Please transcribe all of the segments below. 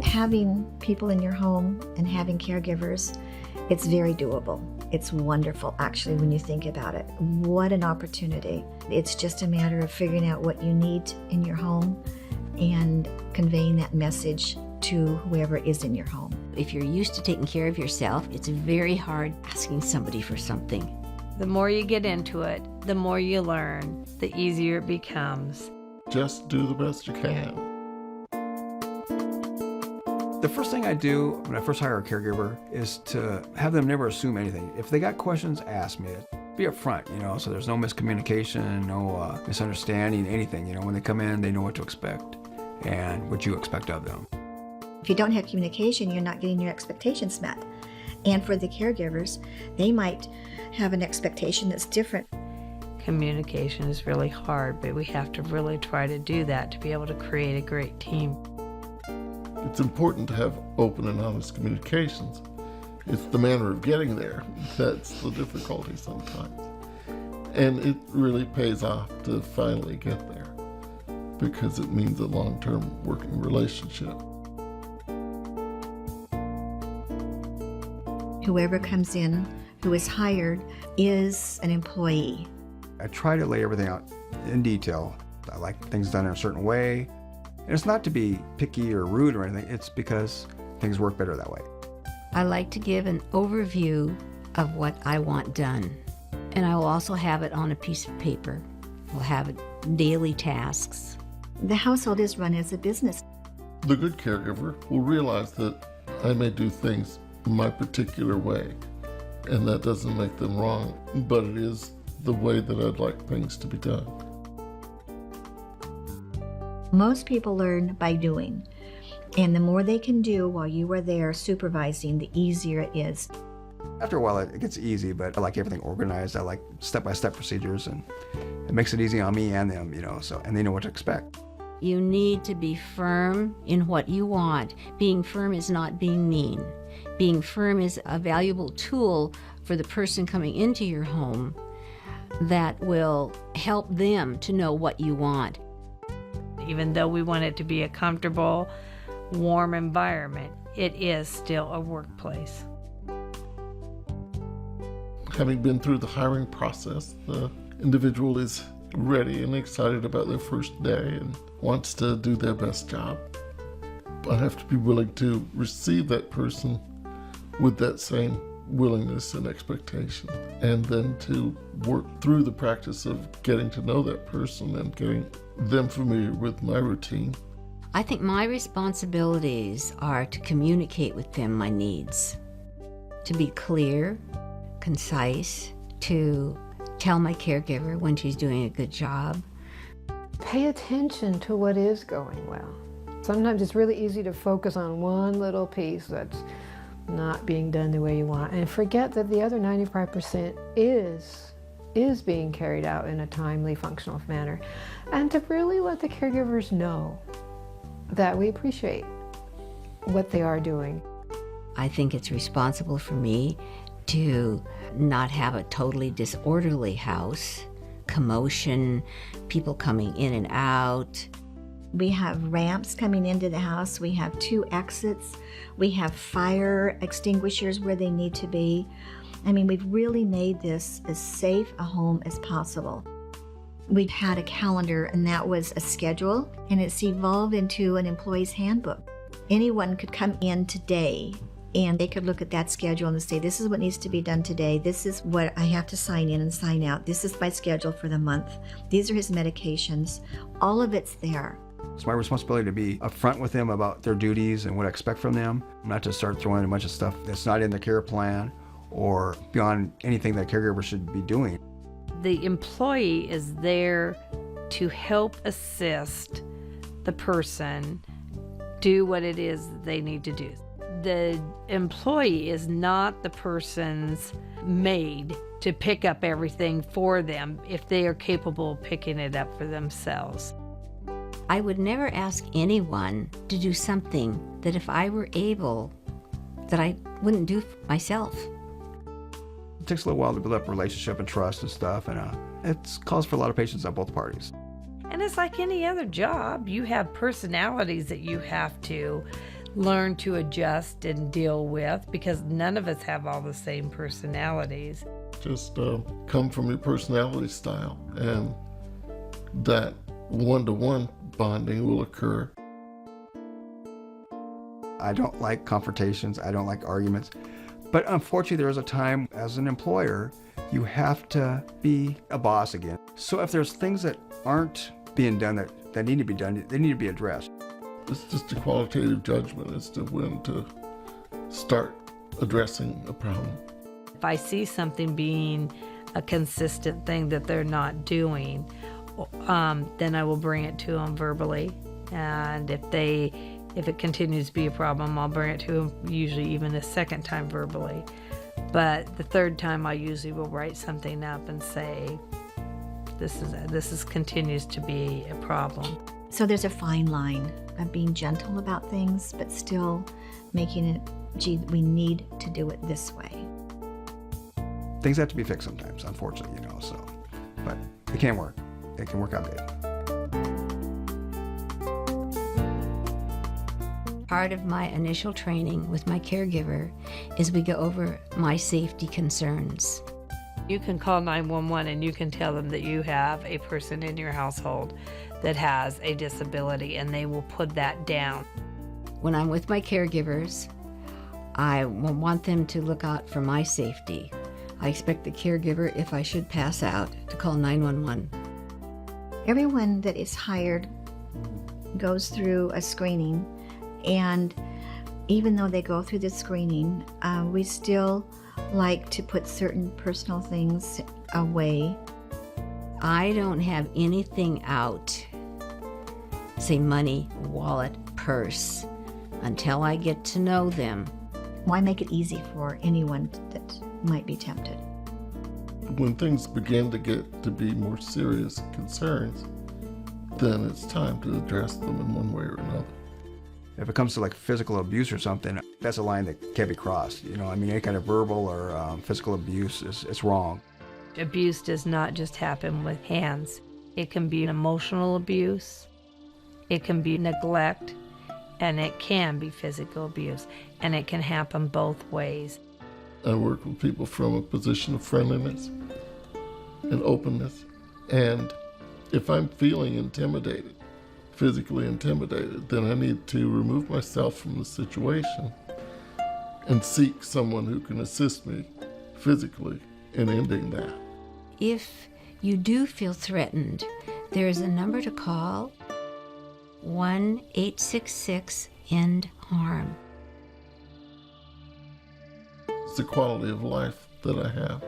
Having people in your home and having caregivers, it's very doable. It's wonderful, actually, when you think about it. What an opportunity. It's just a matter of figuring out what you need in your home and conveying that message to whoever is in your home. If you're used to taking care of yourself, it's very hard asking somebody for something. The more you get into it, the more you learn, the easier it becomes. Just do the best you can. The first thing I do when I first hire a caregiver is to have them never assume anything. If they got questions, ask me. Be upfront, so there's no miscommunication, no misunderstanding, anything. When they come in, they know what to expect and what you expect of them. If you don't have communication, you're not getting your expectations met. And for the caregivers, they might have an expectation that's different. Communication is really hard, but we have to really try to do that to be able to create a great team. It's important to have open and honest communications. It's the manner of getting there that's the difficulty sometimes. And it really pays off to finally get there because it means a long-term working relationship. Whoever comes in who is hired is an employee. I try to lay everything out in detail. I like things done in a certain way. And it's not to be picky or rude or anything, it's because things work better that way. I like to give an overview of what I want done. And I will also have it on a piece of paper. We'll have daily tasks. The household is run as a business. The good caregiver will realize that I may do things my particular way, and that doesn't make them wrong, but it is the way that I'd like things to be done. Most people learn by doing, and the more they can do while you are there supervising, the easier it is. After a while, it gets easy, but I like everything organized. I like step-by-step procedures, and it makes it easy on me and them, and they know what to expect. You need to be firm in what you want. Being firm is not being mean. Being firm is a valuable tool for the person coming into your home that will help them to know what you want. Even though we want it to be a comfortable, warm environment, it is still a workplace. Having been through the hiring process, the individual is ready and excited about their first day and wants to do their best job. I have to be willing to receive that person with that same willingness and expectation, and then to work through the practice of getting to know that person and getting them familiar with my routine. I think my responsibilities are to communicate with them my needs, to be clear, concise, to tell my caregiver when she's doing a good job. Pay attention to what is going well. Sometimes it's really easy to focus on one little piece that's not being done the way you want and forget that the other 95% is being carried out in a timely, functional manner. And to really let the caregivers know that we appreciate what they are doing. I think it's responsible for me to not have a totally disorderly house, commotion, people coming in and out. We have ramps coming into the house. We have 2 exits. We have fire extinguishers where they need to be. I mean, we've really made this as safe a home as possible. We had a calendar, and that was a schedule, and it's evolved into an employee's handbook. Anyone could come in today and they could look at that schedule and say, this is what needs to be done today. This is what I have to sign in and sign out. This is my schedule for the month. These are his medications. All of it's there. It's my responsibility to be upfront with them about their duties and what I expect from them, not to start throwing a bunch of stuff that's not in the care plan or beyond anything that caregiver should be doing. The employee is there to help assist the person do what it is that they need to do. The employee is not the person's maid to pick up everything for them if they are capable of picking it up for themselves. I would never ask anyone to do something that if I were able, that I wouldn't do myself. It takes a little while to build up a relationship and trust and stuff, and it calls for a lot of patience on both parties. And it's like any other job. You have personalities that you have to learn to adjust and deal with, because none of us have all the same personalities. Just come from your personality style, and that one-to-one bonding will occur. I don't like confrontations. I don't like arguments. But unfortunately, there is a time as an employer, you have to be a boss again. So if there's things that aren't being done that need to be done, they need to be addressed. It's just a qualitative judgment as to when to start addressing a problem. If I see something being a consistent thing that they're not doing, then I will bring it to them verbally. And if it continues to be a problem, I'll bring it to them usually even a second time verbally. But the third time, I usually will write something up and say, this continues to be a problem. So there's a fine line of being gentle about things, but still making it, gee, we need to do it this way. Things have to be fixed sometimes, unfortunately, but it can work. It can work out good. Part of my initial training with my caregiver is we go over my safety concerns. You can call 911 and you can tell them that you have a person in your household that has a disability, and they will put that down. When I'm with my caregivers, I want them to look out for my safety. I expect the caregiver, if I should pass out, to call 911. Everyone that is hired goes through a screening, and even though they go through the screening, we still like to put certain personal things away. I don't have anything out, say money, wallet, purse, until I get to know them. Why make it easy for anyone that might be tempted? When things begin to get to be more serious concerns, then it's time to address them in one way or another. If it comes to like physical abuse or something, that's a line that can't be crossed. Any kind of verbal or physical abuse is wrong. Abuse does not just happen with hands. It can be emotional abuse, it can be neglect, and it can be physical abuse, and it can happen both ways. I work with people from a position of friendliness and openness, and if I'm feeling intimidated, physically intimidated, then I need to remove myself from the situation and seek someone who can assist me physically in ending that. If you do feel threatened, there is a number to call, 1-866-END-HARM. It's the quality of life that I have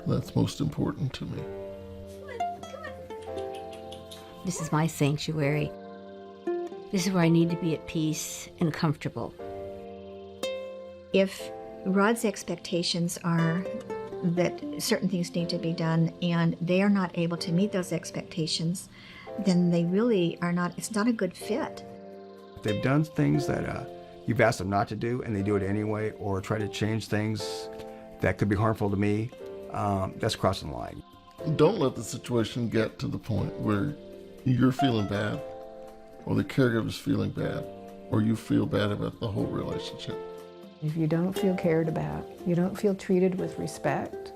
that's most important to me. This is my sanctuary. This is where I need to be at peace and comfortable. If Rod's expectations are that certain things need to be done and they are not able to meet those expectations, then they really are not, it's not a good fit. If they've done things that you've asked them not to do and they do it anyway, or try to change things that could be harmful to me, that's crossing the line. Don't let the situation get to the point where you're feeling bad, or the caregiver's feeling bad, or you feel bad about the whole relationship. If you don't feel cared about, you don't feel treated with respect,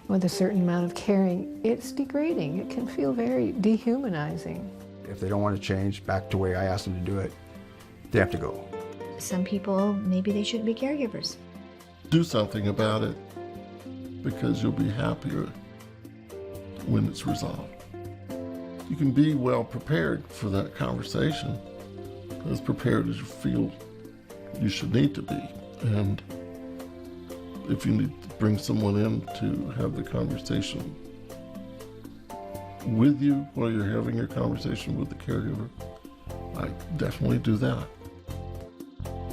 with a certain amount of caring, it's degrading. It can feel very dehumanizing. If they don't want to change back to the way I asked them to do it, they have to go. Some people, maybe they shouldn't be caregivers. Do something about it, because you'll be happier when it's resolved. You can be well prepared for that conversation, as prepared as you feel you should need to be. And if you need to bring someone in to have the conversation with you while you're having your conversation with the caregiver, I definitely do that.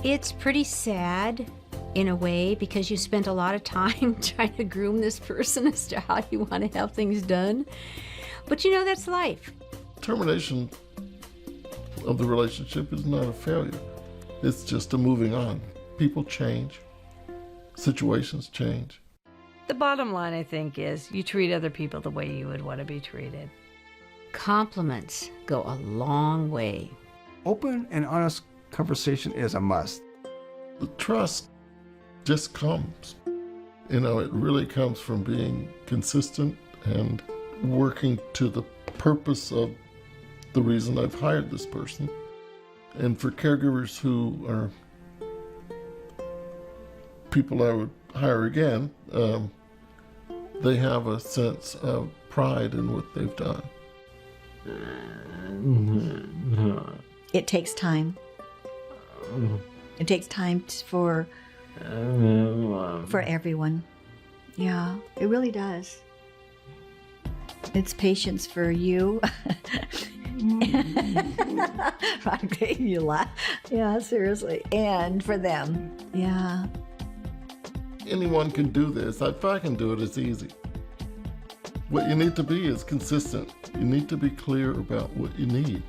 It's pretty sad in a way, because you spent a lot of time trying to groom this person as to how you want to have things done. But that's life. Termination of the relationship is not a failure. It's just a moving on. People change. Situations change. The bottom line, I think, is you treat other people the way you would want to be treated. Compliments go a long way. Open and honest conversation is a must. The trust just comes. You know, it really comes from being consistent and working to the purpose of the reason I've hired this person. And for caregivers who are people I would hire again, they have a sense of pride in what they've done. It takes time. It takes time for everyone. Yeah, it really does. It's patience for you. Right, you laugh. Yeah, seriously. And for them. Yeah. Anyone can do this. If I can do it, it's easy. What you need to be is consistent. You need to be clear about what you need.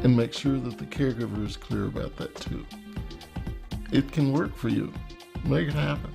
And make sure that the caregiver is clear about that too. It can work for you. Make it happen.